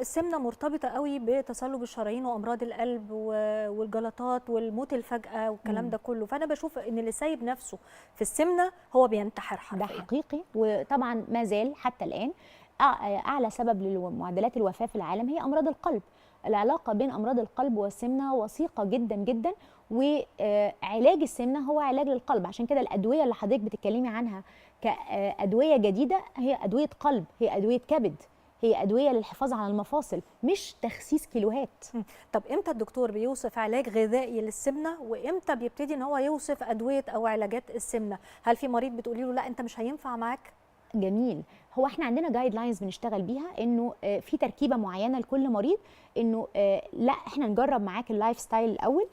السمنه مرتبطه قوي بتصلب الشرايين وامراض القلب والجلطات والموت الفجأه والكلام ده كله، فانا بشوف ان اللي سايب نفسه في السمنه هو بينتحر حرفيا. ده حقيقي، وطبعا ما زال حتى الان اعلى سبب لمعدلات الوفاه في العالم هي امراض القلب. العلاقه بين امراض القلب والسمنه وثيقه جدا جدا، وعلاج السمنه هو علاج للقلب. عشان كده الادويه اللي حضرتك بتتكلمي عنها كادويه جديده هي ادويه قلب، هي ادويه كبد، هي ادويه للحفاظ على المفاصل، مش تخسيس كيلوهات. طب امتى الدكتور بيوصف علاج غذائي للسمنه، وامتى بيبتدي ان هو يوصف ادويه او علاجات السمنه؟ هل في مريض بتقولي له لا انت مش هينفع معاك؟ جميل. هو احنا عندنا جايد لاينز بنشتغل بيها، انه في تركيبه معينه لكل مريض، انه لا احنا نجرب معاك اللايف ستايل الاول،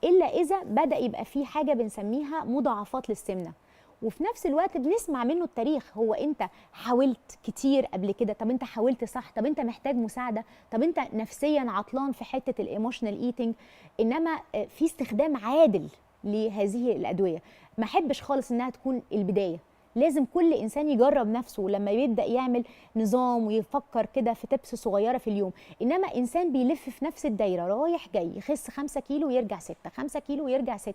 الا اذا بدا يبقى في حاجه بنسميها مضاعفات للسمنه. وفي نفس الوقت بنسمع منه التاريخ، هو انت حاولت كتير قبل كده؟ طب انت حاولت صح؟ طب انت محتاج مساعده؟ طب انت نفسيا عطلان في حته الايموشنال ايتنج؟ انما في استخدام عادل لهذه الادويه. ما احبش خالص انها تكون البدايه، لازم كل انسان يجرب نفسه لما يبدا يعمل نظام ويفكر كده في تبس صغيره في اليوم. انما انسان بيلف في نفس الدايره رايح جاي، يخس 5 كيلو ويرجع 6، 5 كيلو ويرجع 6،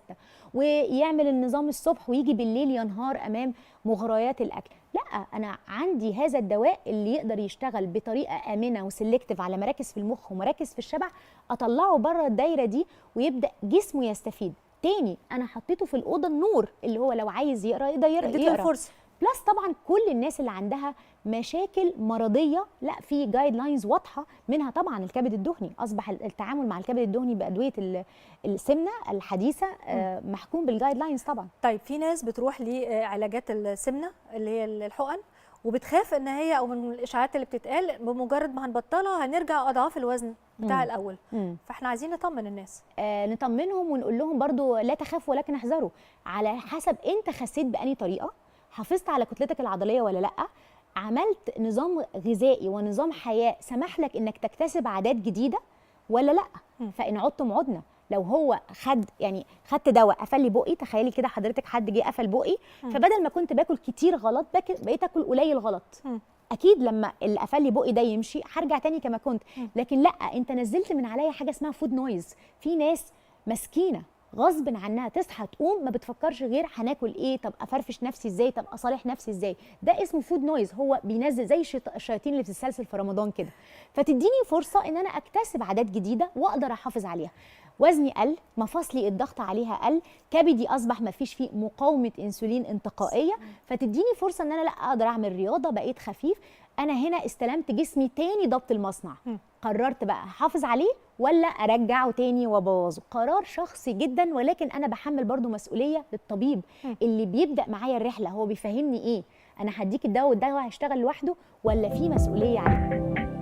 ويعمل النظام الصبح ويجي بالليل ينهار امام مغريات الاكل. لا، انا عندي هذا الدواء اللي يقدر يشتغل بطريقه امنه وسلكتيف على مراكز في المخ ومراكز في الشبع، اطلعه بره الدايره دي ويبدا جسمه يستفيد. تاني انا حطيته في الاوضه النور اللي هو لو عايز يقرا يقدر فرصه. بلس طبعا كل الناس اللي عندها مشاكل مرضيه، لا في جايد لاينز واضحه، منها طبعا الكبد الدهني. اصبح التعامل مع الكبد الدهني بادويه السمنه الحديثه محكوم بالجايد لاينز طبعا. طيب في ناس بتروح لعلاجات السمنه اللي هي الحقن، وبتخاف ان هي او من الاشاعات اللي بتتقال بمجرد ما هنبطلها هنرجع اضعاف الوزن بتاع الاول. فاحنا عايزين نطمن الناس، نطمنهم ونقول لهم برضو لا تخافوا ولكن احذروا، على حسب انت خسيت بأني طريقه، حافظت على كتلتك العضليه ولا لا، عملت نظام غذائي ونظام حياه سمح لك انك تكتسب عادات جديده ولا لا. فان عدتم عدنا. لو هو خدت دواء قفل لي بقي، تخيلي كده حضرتك حد جه قفل بقي، فبدل ما كنت باكل كتير غلط بقيت اكل قليل غلط. اكيد لما اللي قفل لي بقي ده يمشي هرجع تاني كما كنت. لكن لا، انت نزلت من عليا حاجه اسمها فود نويز. في ناس مسكينه غصب عنها تصحى تقوم ما بتفكرش غير هناكل ايه، طب افرفش نفسي ازاي، طب اصالح نفسي ازاي. ده اسمه فود نويز، هو بينزل زي الشياطين اللي بتتسلسل في رمضان كده. فتديني فرصه ان انا اكتسب عادات جديده واقدر احافظ عليها. وزني قل، مفاصلي الضغط عليها قل، كبدي اصبح ما فيش فيه مقاومه انسولين انتقائيه، فتديني فرصه ان انا لا اقدر اعمل رياضه، بقيت خفيف. انا هنا استلمت جسمي تاني ضبط المصنع. قررت بقى احافظ عليه ولا ارجعه تاني وابوظه. قرار شخصي جدا، ولكن انا بحمل برضو مسؤوليه للطبيب اللي بيبدا معايا الرحله. هو بيفهمني ايه، انا هديك الدواء والدواء هيشتغل لوحده ولا في مسؤوليه عليه.